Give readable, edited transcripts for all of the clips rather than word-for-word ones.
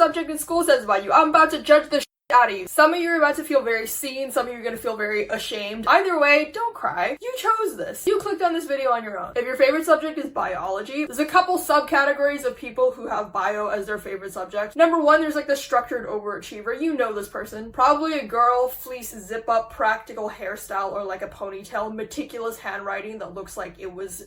subject in school says about you. I'm about to judge the out of you. Some of you are about to feel very seen, some of you are going to feel very ashamed. Either way, don't cry. You chose this. You clicked on this video on your own. If your favorite subject is biology, there's a couple subcategories of people who have bio as their favorite subject. Number one, there's like the structured overachiever. You know this person. Probably a girl, fleece zip up, practical hairstyle, or like a ponytail, meticulous handwriting that looks like it was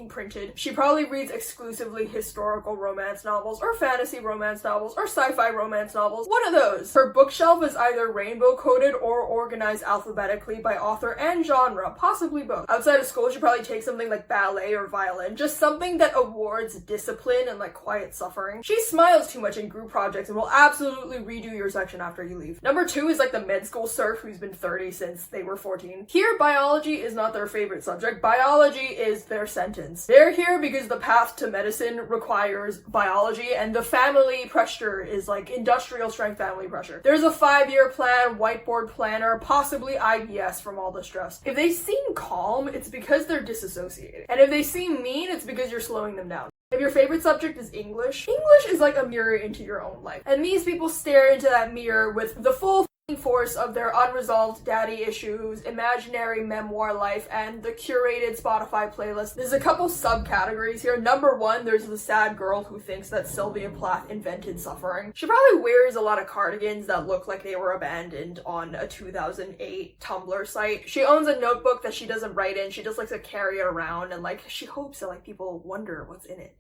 printed. She probably reads exclusively historical romance novels or fantasy romance novels or sci-fi romance novels. One of those. Her bookshelf is either rainbow coded or organized alphabetically by author and genre, possibly both. Outside of school, she probably takes something like ballet or violin, just something that awards discipline and like quiet suffering. She smiles too much in group projects and will absolutely redo your section after you leave. Number two is like the med school serf who's been 30 since they were 14. Here, biology is not their favorite subject. Biology is their sentence. They're here because the path to medicine requires biology and the family pressure is like industrial strength family pressure. There's a 5-year plan, whiteboard planner, possibly IBS from all the stress. If they seem calm, it's because they're disassociated. And if they seem mean, it's because you're slowing them down. If your favorite subject is English, English is like a mirror into your own life. And these people stare into that mirror with the full force of their unresolved daddy issues, imaginary memoir life, and the curated Spotify playlist. There's a couple subcategories here. Number one, there's the sad girl who thinks that Sylvia Plath invented suffering. She probably wears a lot of cardigans that look like they were abandoned on a 2008 Tumblr site. She owns a notebook that she doesn't write in. She just likes to carry it around and like she hopes that like people wonder what's in it.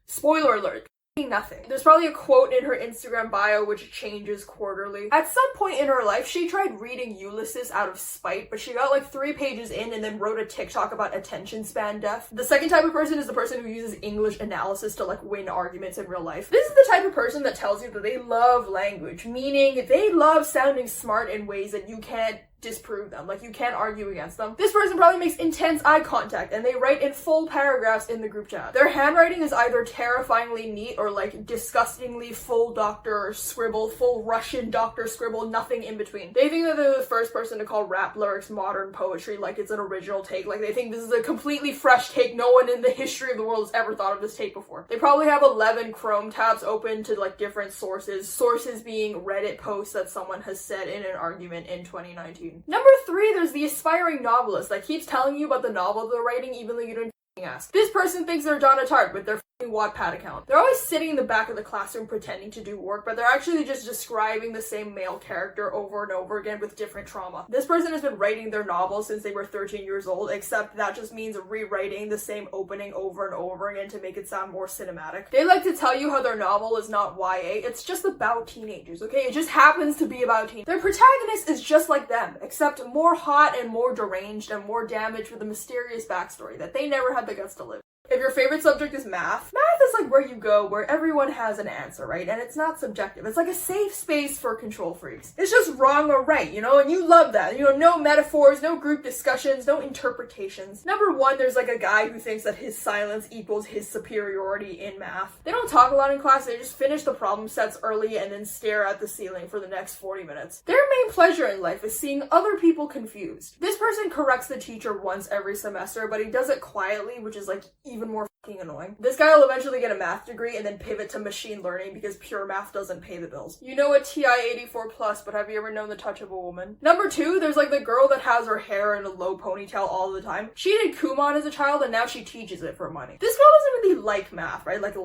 Spoiler alert. Nothing. There's probably a quote in her Instagram bio which changes quarterly. At some point in her life, she tried reading Ulysses out of spite, but she got like 3 pages in and then wrote a TikTok about attention span death. The second type of person is the person who uses English analysis to like win arguments in real life. This is the type of person that tells you that they love language, meaning they love sounding smart in ways that you can't disprove them, like you can't argue against them. This person probably makes intense eye contact and they write in full paragraphs in the group chat. Their handwriting is either terrifyingly neat or like disgustingly full doctor scribble, full Russian doctor scribble, nothing in between. They think that they're the first person to call rap lyrics modern poetry, like it's an original take, like they think this is a completely fresh take. No one in the history of the world has ever thought of this take before. They probably have 11 Chrome tabs open to like different sources being Reddit posts that someone has said in an argument in 2019. Number 3, there's the aspiring novelist that keeps telling you about the novel they're writing even though you don't ask. This person thinks they're Donna Tartt with their Wattpad account. They're always sitting in the back of the classroom pretending to do work, but they're actually just describing the same male character over and over again with different trauma. This person has been writing their novel since they were 13 years old, except that just means rewriting the same opening over and over again to make it sound more cinematic. They like to tell you how their novel is not YA, it's just about teenagers, okay? It just happens to be about teens. Their protagonist is just like them, except more hot and more deranged and more damaged with a mysterious backstory that they never had the guts to live. If your favorite subject is math is like where you go where everyone has an answer, right? And it's not subjective. It's like a safe space for control freaks. It's just wrong or right, you know? And you love that. You know, no metaphors, no group discussions, no interpretations. Number 1, there's like a guy who thinks that his silence equals his superiority in math. They don't talk a lot in class. They just finish the problem sets early and then stare at the ceiling for the next 40 minutes. Their main pleasure in life is seeing other people confused. This person corrects the teacher once every semester, but he does it quietly, which is like even more fucking annoying. This guy will eventually get a math degree and then pivot to machine learning because pure math doesn't pay the bills. You know a TI 84+, but have you ever known the touch of a woman? Number 2, there's like the girl that has her hair in a low ponytail all the time. She did Kumon as a child and now she teaches it for money. This girl doesn't really like math, right? Like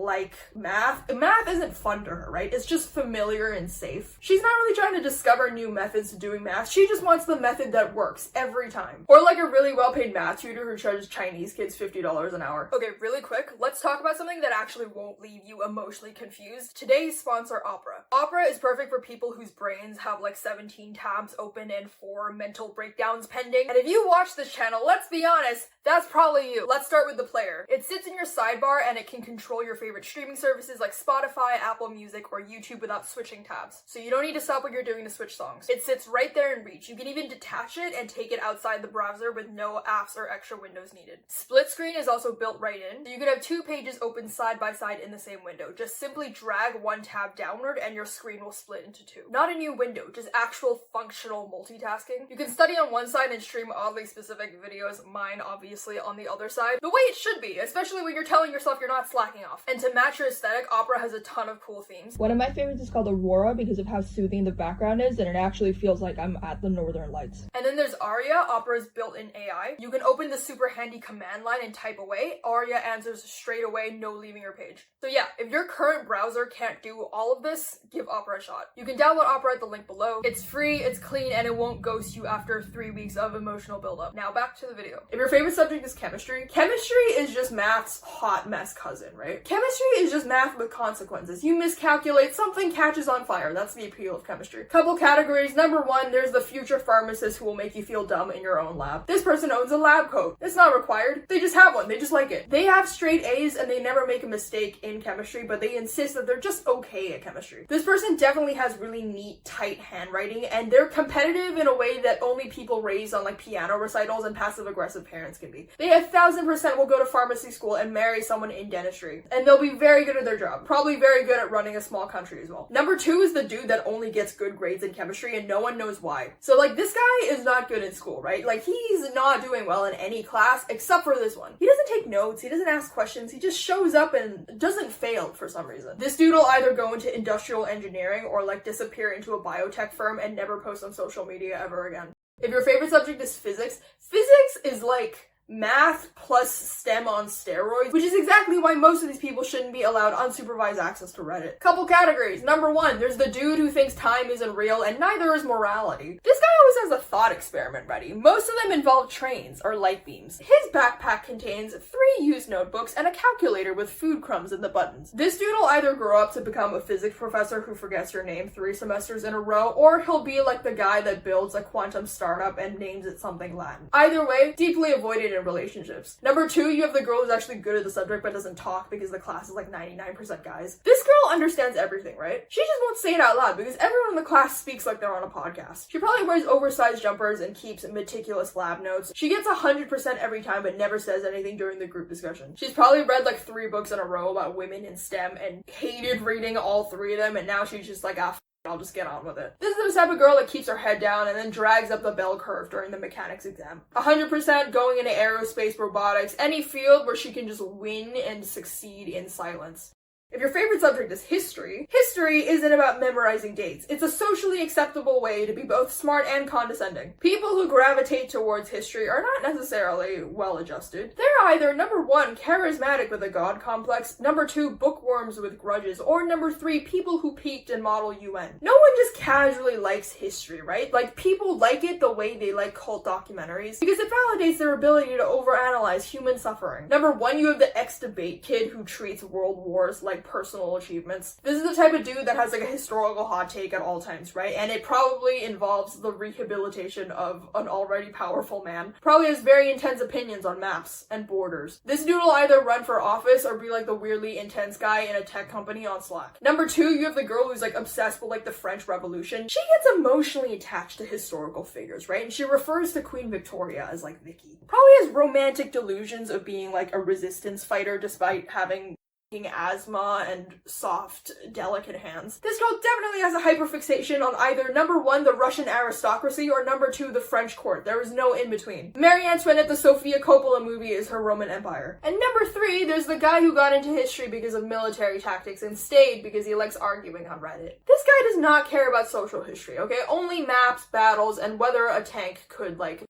math. Math isn't fun to her, right? It's just familiar and safe. She's not really trying to discover new methods to doing math. She just wants the method that works every time. Or like a really well-paid math tutor who charges Chinese kids $50 an hour. Okay, really quick, let's talk about something that actually won't leave you emotionally confused. Today's sponsor, Opera. Opera is perfect for people whose brains have like 17 tabs open and 4 mental breakdowns pending. And if you watch this channel, let's be honest, that's probably you. Let's start with the player. It sits in your sidebar and it can control your favorite streaming services like Spotify, Apple Music, or YouTube without switching tabs. So you don't need to stop what you're doing to switch songs. It sits right there in reach. You can even detach it and take it outside the browser with no apps or extra windows needed. Split screen is also built right in. So you could have two pages open side by side in the same window. Just simply drag one tab downward and your screen will split into two. Not a new window, just actual functional multitasking. You can study on one side and stream oddly specific videos, mine obviously on the other side. The way it should be, especially when you're telling yourself you're not slacking off. And to match your aesthetic, Opera has a ton of cool themes. One of my favorites is called Aurora because of how soothing the background is, and it actually feels like I'm at the Northern Lights. And then there's Aria, Opera's built-in AI. You can open the super handy command line and type away. Aria answers straight away, no leaving your page. So yeah, if your current browser can't do all of this, give Opera a shot. You can download Opera at the link below. It's free, it's clean, and it won't ghost you after 3 weeks of emotional buildup. Now back to the video. If your favorite subject is chemistry, chemistry is just math's hot mess cousin, right? Chemistry is just math with consequences. You miscalculate, something catches on fire. That's the appeal of chemistry. Couple categories. Number one, there's the future pharmacist who will make you feel dumb in your own lab. This person owns a lab coat. It's not required. They just have one. They just like it. They have straight A's and they never make a mistake in chemistry, but they insist that they're just okay at chemistry. This person definitely has really neat, tight handwriting, and they're competitive in a way that only people raised on like piano recitals and passive-aggressive parents can be. They 1000% will go to pharmacy school and marry someone in dentistry, and they'll be very good at their job. Probably very good at running a small country as well. Number two is the dude that only gets good grades in chemistry and no one knows why. So like this guy is not good in school, right? Like he's not doing well in any class except for this one. He doesn't take notes, he doesn't ask questions, he just shows up and doesn't fail for some reason. This dude will either go into industrial engineering or like disappear into a biotech firm and never post on social media ever again. If your favorite subject is physics, physics is like math plus STEM on steroids, which is exactly why most of these people shouldn't be allowed unsupervised access to Reddit. Couple categories. Number one, there's the dude who thinks time isn't real, and neither is morality. This guy always has a thought experiment ready. Most of them involve trains or light beams. His backpack contains 3 used notebooks and a calculator with food crumbs in the buttons. This dude will either grow up to become a physics professor who forgets your name 3 semesters in a row, or he'll be like the guy that builds a quantum startup and names it something Latin. Either way, deeply avoided in relationships. Number two, you have the girl who's actually good at the subject but doesn't talk because the class is like 99% guys. This girl understands everything, right? She just won't say it out loud because everyone in the class speaks like they're on a podcast. She probably wears oversized jumpers and keeps meticulous lab notes. She gets 100% every time but never says anything during the group discussion. She's probably read like 3 books in a row about women in STEM and hated reading all 3 of them, and now she's just like, I'll just get on with it. This is the type of girl that keeps her head down and then drags up the bell curve during the mechanics exam. 100% going into aerospace, robotics, any field where she can just win and succeed in silence. If your favorite subject is history, history isn't about memorizing dates. It's a socially acceptable way to be both smart and condescending. People who gravitate towards history are not necessarily well-adjusted. They're either, number 1, charismatic with a god complex, number 2, bookworms with grudges, or number 3, people who peaked in model UN. No one just casually likes history, right? Like, people like it the way they like cult documentaries, because it validates their ability to overanalyze human suffering. Number 1, you have the ex-debate kid who treats world wars like personal achievements. This is the type of dude that has like a historical hot take at all times, right? And it probably involves the rehabilitation of an already powerful man. Probably has very intense opinions on maps and borders. This dude will either run for office or be like the weirdly intense guy in a tech company on Slack. Number 2, you have the girl who's like obsessed with like the French Revolution. She gets emotionally attached to historical figures, right? And she refers to Queen Victoria as like Vicky. Probably has romantic delusions of being like a resistance fighter despite having asthma and soft, delicate hands. This girl definitely has a hyperfixation on either number 1, the Russian aristocracy, or number 2, the French court. There is no in between. Marie Antoinette, the Sofia Coppola movie, is her Roman Empire. And number 3, there's the guy who got into history because of military tactics and stayed because he likes arguing on Reddit. This guy does not care about social history, okay? Only maps, battles, and whether a tank could like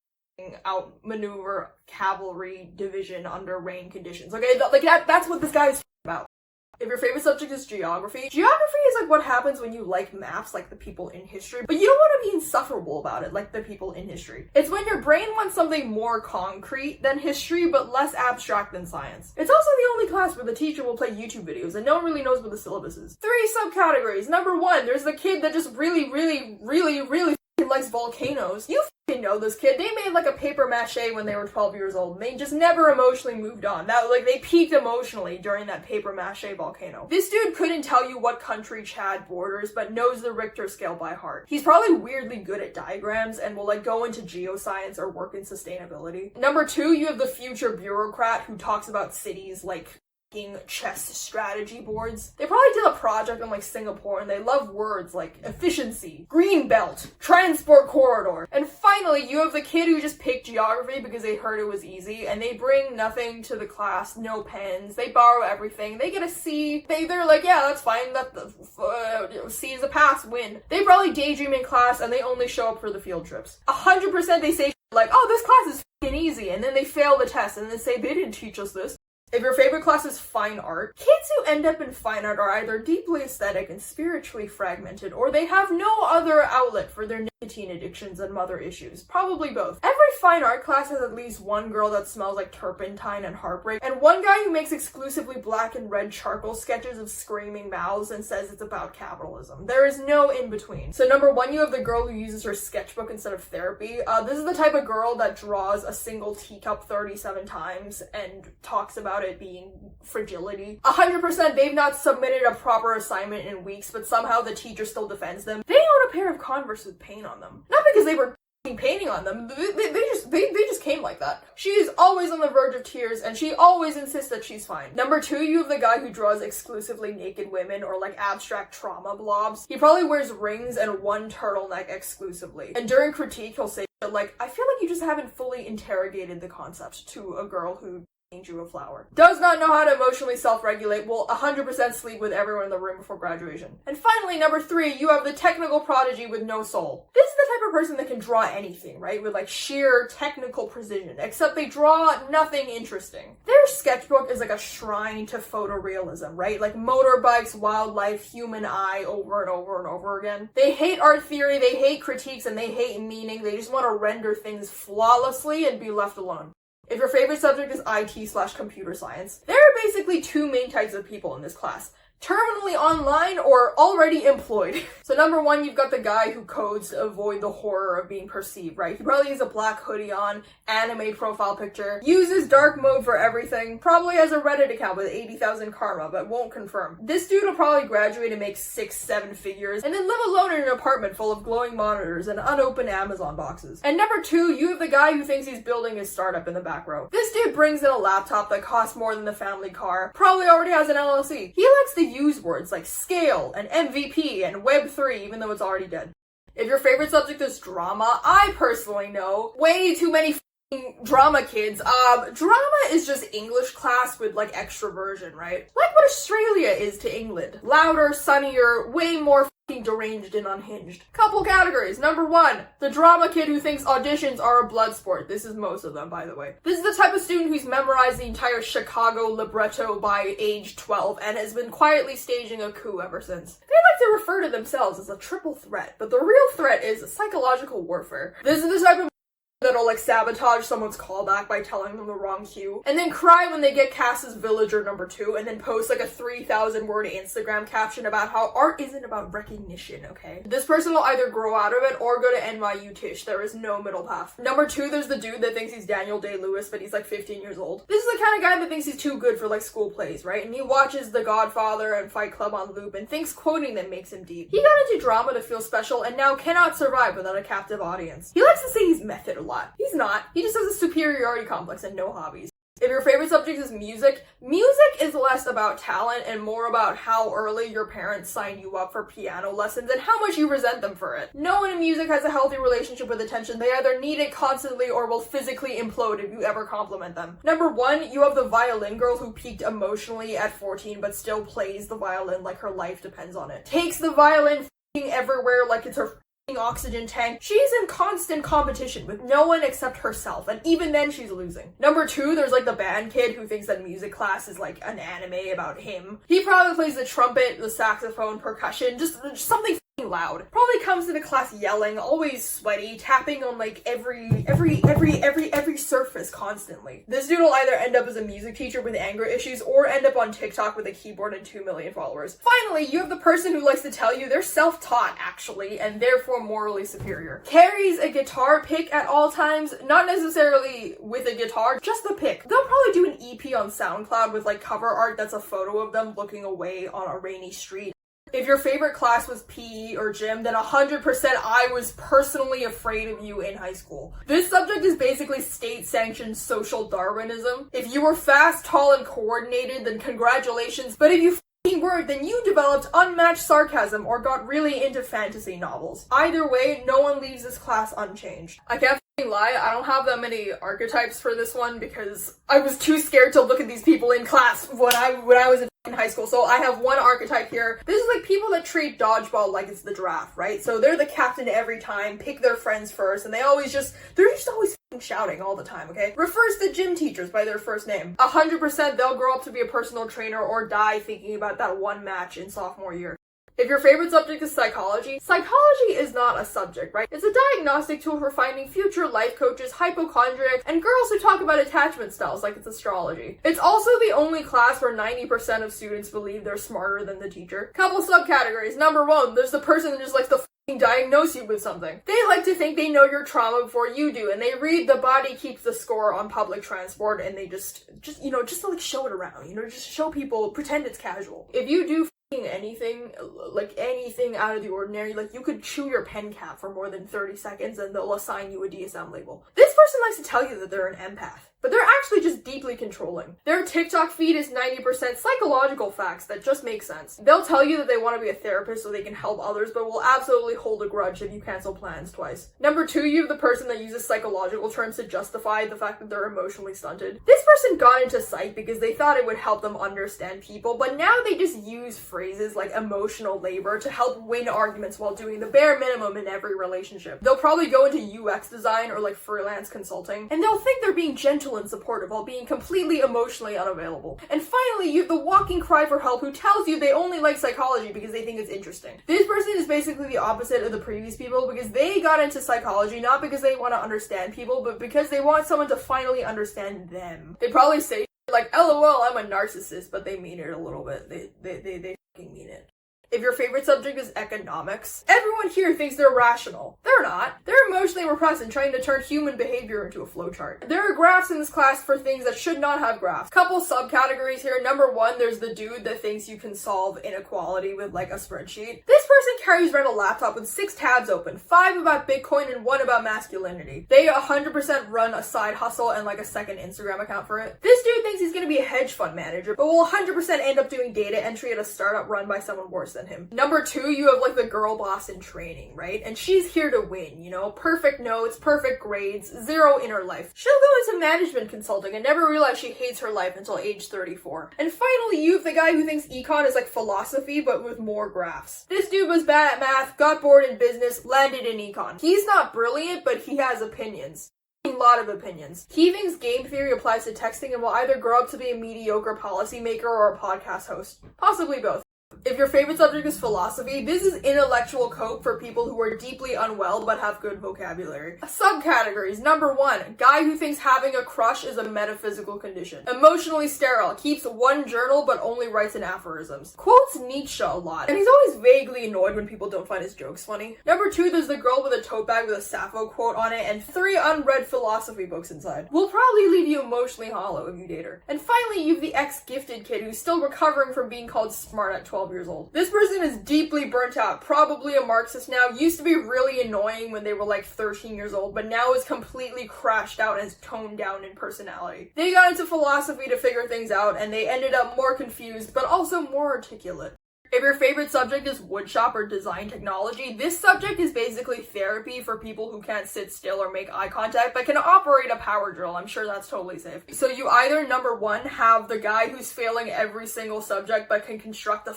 outmaneuver cavalry division under rain conditions. Okay, that's what this guy is about. If your favorite subject is geography, geography is like what happens when you like maps like the people in history, but you don't want to be insufferable about it like the people in history. It's when your brain wants something more concrete than history, but less abstract than science. It's also the only class where the teacher will play YouTube videos and no one really knows what the syllabus is. 3 subcategories. Number 1, there's the kid that just really likes volcanoes. You know this kid. They made like a paper mache when they were 12 years old. They just never emotionally moved on. They peaked emotionally during that paper mache volcano. This dude couldn't tell you what country Chad borders, but knows the Richter scale by heart. He's probably weirdly good at diagrams and will like go into geoscience or work in sustainability. Number 2, you have the future bureaucrat who talks about cities like chess strategy boards. They probably did a project in like Singapore and they love words like efficiency, green belt, transport corridor. And finally, you have the kid who just picked geography because they heard it was easy and they bring nothing to the class, no pens, they borrow everything, they get a C, they're like, yeah, that's fine, C is a pass, win. They probably daydream in class and they only show up for the field trips. 100% they say like, oh, this class is f***ing easy, and then they fail the test and then say they didn't teach us this. If your favorite class is fine art, kids who end up in fine art are either deeply aesthetic and spiritually fragmented, or they have no other outlet for their nicotine addictions and mother issues. Probably both. Every fine art class has at least one girl that smells like turpentine and heartbreak, and one guy who makes exclusively black and red charcoal sketches of screaming mouths and says it's about capitalism. There is no in-between. So number one, you have the girl who uses her sketchbook instead of therapy. This is the type of girl that draws a single teacup 37 times and talks about it being fragility. 100% they've not submitted a proper assignment in weeks, but somehow the teacher still defends them. They own a pair of Converse with paint on them. Not because they were painting on them, they just came like that. She is always on the verge of tears and she always insists that she's fine. Number two, you have the guy who draws exclusively naked women or like abstract trauma blobs. He probably wears rings and one turtleneck exclusively. And during critique, he'll say like, I feel like you just haven't fully interrogated the concept, to a girl who drew a flower. Does not know how to emotionally self-regulate, will 100% sleep with everyone in the room before graduation. And finally, number three, you have the technical prodigy with no soul. This is the type of person that can draw anything, right? With like sheer technical precision, except they draw nothing interesting. Their sketchbook is like a shrine to photorealism, right? Like motorbikes, wildlife, human eye over and over and over again. They hate art theory, they hate critiques, and they hate meaning. They just want to render things flawlessly and be left alone. If your favorite subject is IT/computer science, there are basically two main types of people in this class. Terminally online or already employed. So number one, you've got the guy who codes to avoid the horror of being perceived, right? He probably has a black hoodie on, anime profile picture, uses dark mode for everything, probably has a Reddit account with 80,000 karma, but won't confirm. This dude will probably graduate and make 6-7 figures, and then live alone in an apartment full of glowing monitors and unopened Amazon boxes. And number two, you have the guy who thinks he's building his startup in the back row. This dude brings in a laptop that costs more than the family car, probably already has an LLC. He likes to use words like scale and MVP and Web3 even though it's already dead. If your favorite subject is drama, I personally know way too many drama kids. Drama is just English class with like extroversion, right? Like what Australia is to England. Louder, sunnier, way more deranged and unhinged. Couple categories. Number one, the drama kid who thinks auditions are a blood sport. This is most of them, by the way. This is the type of student who's memorized the entire Chicago libretto by age 12 and has been quietly staging a coup ever since. They like to refer to themselves as a triple threat, but the real threat is psychological warfare. This is the type of that'll like sabotage someone's callback by telling them the wrong cue, and then cry when they get cast as villager number 2, and then post like a 3,000 word Instagram caption about how art isn't about recognition, okay? This person will either grow out of it or go to NYU Tisch. There is no middle path. Number 2, there's the dude that thinks he's Daniel Day-Lewis, but he's like 15 years old. This is the kind of guy that thinks he's too good for like school plays, right? And he watches The Godfather and Fight Club on loop and thinks quoting them makes him deep. He got into drama to feel special and now cannot survive without a captive audience. He likes to say he's method a lot. He's not. He just has a superiority complex and no hobbies. If your favorite subject is music, music is less about talent and more about how early your parents signed you up for piano lessons and how much you resent them for it. No one in music has a healthy relationship with attention. They either need it constantly or will physically implode if you ever compliment them. Number 1, you have the violin girl who peaked emotionally at 14 but still plays the violin like her life depends on it. Takes the violin everywhere like it's her oxygen tank. She's in constant competition with no one except herself, and even then she's losing. Number 2, there's like the band kid who thinks that music class is like an anime about him. He probably plays the trumpet, the saxophone, percussion, just something loud. Probably comes into class yelling, always sweaty, tapping on like every surface constantly. This dude will either end up as a music teacher with anger issues or end up on TikTok with a keyboard and 2 million followers. Finally, you have the person who likes to tell you they're self-taught actually and therefore morally superior. Carries a guitar pick at all times, not necessarily with a guitar, just the pick. They'll probably do an EP on SoundCloud with like cover art that's a photo of them looking away on a rainy street. If your favorite class was PE or gym, then 100% I was personally afraid of you in high school. This subject is basically state-sanctioned social Darwinism. If you were fast, tall, and coordinated, then congratulations, but if you word, then you developed unmatched sarcasm or got really into fantasy novels. Either way, no one leaves this class unchanged. I can't lie, I don't have that many archetypes for this one because I was too scared to look at these people in class when I was in high school. So I have one archetype here. This is like people that treat dodgeball like it's the draft, right? So they're the captain every time, pick their friends first, and they're just always shouting all the time, okay? Refers to gym teachers by their first name. 100% they'll grow up to be a personal trainer or die thinking about that one match in sophomore year. If your favorite subject is psychology, psychology is not a subject, right? It's a diagnostic tool for finding future life coaches, hypochondriacs, and girls who talk about attachment styles like it's astrology. It's also the only class where 90% of students believe they're smarter than the teacher. Couple subcategories. Number 1, there's the person that just likes to diagnose you with something. They like to think they know your trauma before you do, and they read The Body Keeps the Score on public transport, and they just to like show it around, just show people, pretend it's casual. If you do anything out of the ordinary, like you could chew your pen cap for more than 30 seconds and they'll assign you a DSM label. This person likes to tell you that they're an empath, but they're actually just deeply controlling. Their TikTok feed is 90% psychological facts that just make sense. They'll tell you that they want to be a therapist so they can help others, but will absolutely hold a grudge if you cancel plans twice. Number 2, you have the person that uses psychological terms to justify the fact that they're emotionally stunted. This person got into psych because they thought it would help them understand people, but now they just use phrases like emotional labor to help win arguments while doing the bare minimum in every relationship. They'll probably go into UX design or like freelance consulting, and they'll think they're being gentle and supportive while being completely emotionally unavailable. And finally, you have the walking cry for help who tells you they only like psychology because they think it's interesting. This person is basically the opposite of the previous people because they got into psychology not because they want to understand people, but because they want someone to finally understand them. They probably say like, LOL, I'm a narcissist, but they mean it a little bit. They fucking mean it. If your favorite subject is economics, everyone here thinks they're rational. They're not. They're emotionally repressed and trying to turn human behavior into a flowchart. There are graphs in this class for things that should not have graphs. Couple subcategories here. Number 1, there's the dude that thinks you can solve inequality with like a spreadsheet. This person carries around a laptop with 6 tabs open, 5 about Bitcoin and 1 about masculinity. They 100% run a side hustle and like a second Instagram account for it. This dude thinks he's gonna be a hedge fund manager, but will 100% end up doing data entry at a startup run by someone worse than him. Number 2, you have like the girl boss in training, right? And she's here to win, perfect notes, perfect grades, 0 inner life. She'll go into management consulting and never realize she hates her life until age 34. And finally, you have the guy who thinks econ is like philosophy, but with more graphs. This dude was bad at math, got bored in business, landed in econ. He's not brilliant, but he has opinions. A lot of opinions. He thinks game theory applies to texting and will either grow up to be a mediocre policymaker or a podcast host. Possibly both. If your favorite subject is philosophy, this is intellectual cope for people who are deeply unwell but have good vocabulary. Subcategories. Number 1, guy who thinks having a crush is a metaphysical condition. Emotionally sterile, keeps 1 journal but only writes in aphorisms. Quotes Nietzsche a lot, and he's always vaguely annoyed when people don't find his jokes funny. Number 2, there's the girl with a tote bag with a Sappho quote on it and 3 unread philosophy books inside. Will probably leave you emotionally hollow if you date her. And finally, you have the ex-gifted kid who's still recovering from being called smart at 12 years old. This person is deeply burnt out, probably a Marxist now, used to be really annoying when they were like 13 years old, but now is completely crashed out and is toned down in personality. They got into philosophy to figure things out, and they ended up more confused, but also more articulate. If your favorite subject is woodshop or design technology, this subject is basically therapy for people who can't sit still or make eye contact but can operate a power drill. I'm sure that's totally safe. So you either, number 1, have the guy who's failing every single subject but can construct a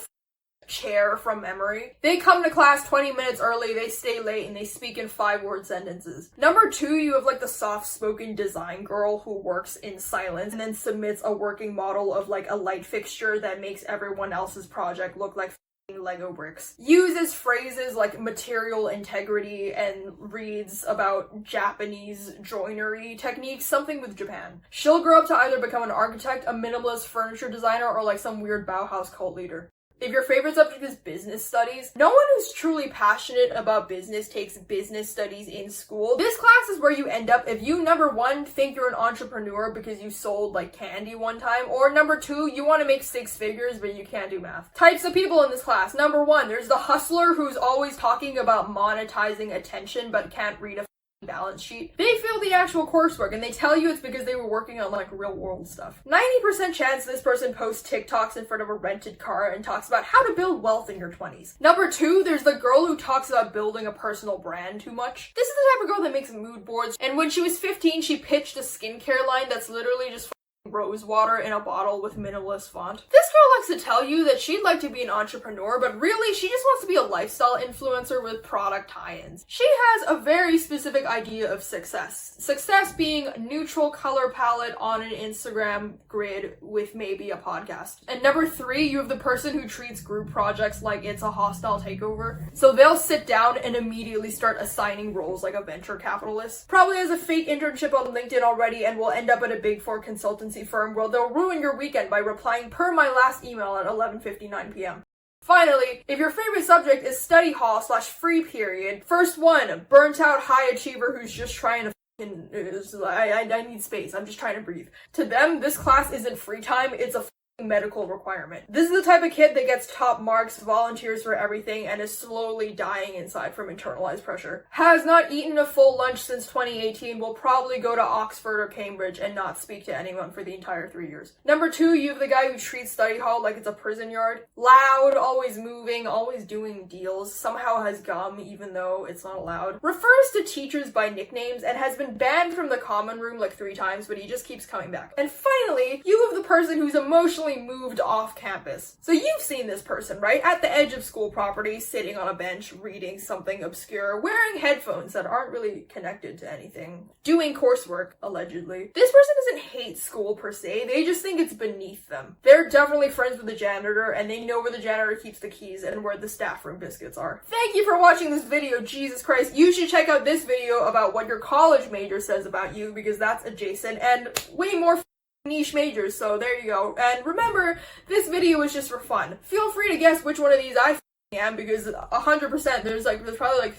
chair from memory. They come to class 20 minutes early, they stay late, and they speak in 5-word sentences. Number 2, you have like the soft-spoken design girl who works in silence and then submits a working model of like a light fixture that makes everyone else's project look like Lego bricks. Uses phrases like material integrity and reads about Japanese joinery techniques, something with Japan. She'll grow up to either become an architect, a minimalist furniture designer, or like some weird Bauhaus cult leader. If your favorite subject is business studies, no one who's truly passionate about business takes business studies in school. This class is where you end up if you, number one, think you're an entrepreneur because you sold like candy one time, or number two, you want to make 6 figures but you can't do math. Types of people in this class. Number one, there's the hustler who's always talking about monetizing attention but can't read a balance sheet. They fail the actual coursework and they tell you it's because they were working on like real world stuff. 90% chance this person posts TikToks in front of a rented car and talks about how to build wealth in your 20s. Number two, there's the girl who talks about building a personal brand too much. This is the type of girl that makes mood boards, and when she was 15 she pitched a skincare line that's literally just rose water in a bottle with minimalist font. This girl likes to tell you that she'd like to be an entrepreneur, but really she just wants to be a lifestyle influencer with product tie-ins. She has a very specific idea of success. Success being a neutral color palette on an Instagram grid with maybe a podcast. And number three, you have the person who treats group projects like it's a hostile takeover. So they'll sit down and immediately start assigning roles like a venture capitalist. Probably has a fake internship on LinkedIn already and will end up at a Big Four consultancy firm where they'll ruin your weekend by replying per my last email at 11:59 p.m. Finally, if your favorite subject is study hall / free period, first one, burnt out high achiever who's just trying to I need space, I'm just trying to breathe. To them, this class isn't free time, it's a medical requirement. This is the type of kid that gets top marks, volunteers for everything, and is slowly dying inside from internalized pressure. Has not eaten a full lunch since 2018, will probably go to Oxford or Cambridge and not speak to anyone for the entire 3 years. Number two, you have the guy who treats study hall like it's a prison yard. Loud, always moving, always doing deals, somehow has gum even though it's not allowed. Refers to teachers by nicknames and has been banned from the common room like 3 times, but he just keeps coming back. And finally, you have the person who's emotionally moved off campus. So you've seen this person, right? At the edge of school property, sitting on a bench, reading something obscure, wearing headphones that aren't really connected to anything, doing coursework, allegedly. This person doesn't hate school per se, they just think it's beneath them. They're definitely friends with the janitor, and they know where the janitor keeps the keys and where the staff room biscuits are. Thank you for watching this video, Jesus Christ. You should check out this video about what your college major says about you, because that's adjacent and way more niche majors, so there you go. And remember, this video is just for fun. Feel free to guess which one of these I am, because 100% there's probably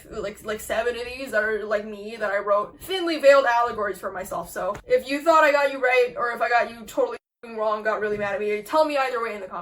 like 7 of these that are like me, that I wrote thinly veiled allegories for myself. So if you thought I got you right, or if I got you totally wrong, got really mad at me, tell me either way in the comments.